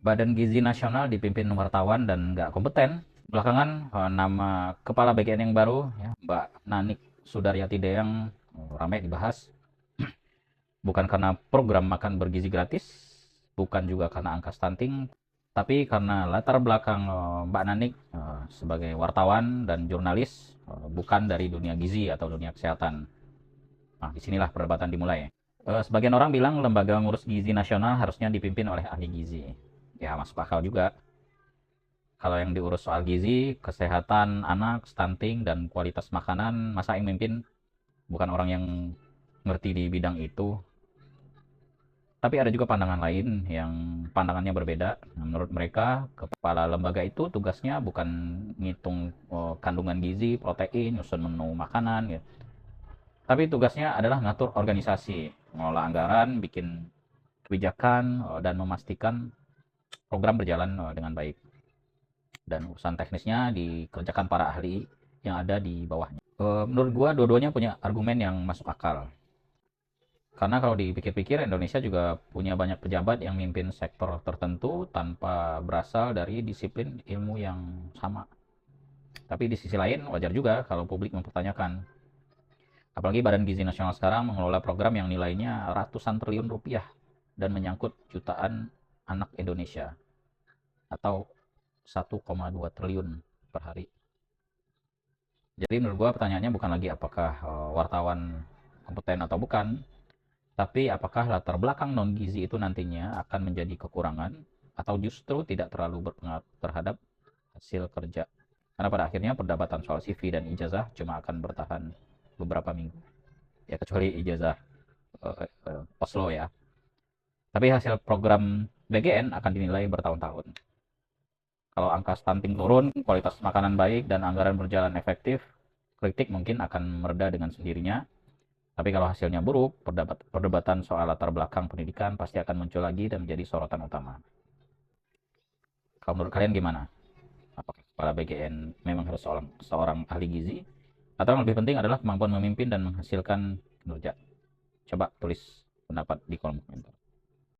Badan Gizi Nasional dipimpin wartawan dan nggak kompeten. Belakangan nama kepala BGN yang baru, ya, Mbak Nanik Sudaryati Deyang, ramai dibahas. Bukan karena program makan bergizi gratis, bukan juga karena angka stunting, tapi karena latar belakang Mbak Nanik sebagai wartawan dan jurnalis, bukan dari dunia gizi atau dunia kesehatan. Nah, disinilah perdebatan dimulai. Sebagian orang bilang lembaga ngurus gizi nasional harusnya dipimpin oleh ahli gizi. Ya, masuk akal juga. Kalau yang diurus soal gizi, kesehatan anak, stunting, dan kualitas makanan, masa yang mimpin bukan orang yang ngerti di bidang itu. Tapi ada juga pandangan lain yang pandangannya berbeda. Nah, menurut mereka, kepala lembaga itu tugasnya bukan ngitung kandungan gizi, protein, nyusun menu makanan, gitu. Tapi tugasnya adalah ngatur organisasi, mengelola anggaran, bikin kebijakan, dan memastikan program berjalan dengan baik. Dan urusan teknisnya dikerjakan para ahli yang ada di bawahnya. Menurut gua dua-duanya punya argumen yang masuk akal. Karena kalau dipikir-pikir Indonesia juga punya banyak pejabat yang mimpin sektor tertentu tanpa berasal dari disiplin ilmu yang sama. Tapi di sisi lain wajar juga kalau publik mempertanyakan. Apalagi Badan Gizi Nasional sekarang mengelola program yang nilainya ratusan triliun rupiah dan menyangkut jutaan anak Indonesia atau 1,2 triliun per hari. Jadi menurut gua pertanyaannya bukan lagi apakah wartawan kompeten atau bukan, tapi apakah latar belakang non gizi itu nantinya akan menjadi kekurangan atau justru tidak terlalu berpengaruh terhadap hasil kerja. Karena pada akhirnya perdebatan soal CV dan ijazah cuma akan bertahan beberapa minggu. Ya kecuali ijazah Oslo ya. Tapi hasil program BGN akan dinilai bertahun-tahun. Kalau angka stunting turun, kualitas makanan baik, dan anggaran berjalan efektif, kritik mungkin akan mereda dengan sendirinya. Tapi kalau hasilnya buruk, perdebatan soal latar belakang pendidikan pasti akan muncul lagi dan menjadi sorotan utama. Kalau menurut kalian gimana? Apakah kepala BGN memang harus seorang ahli gizi? Atau yang lebih penting adalah kemampuan memimpin dan menghasilkan kinerja? Coba tulis pendapat di kolom komentar.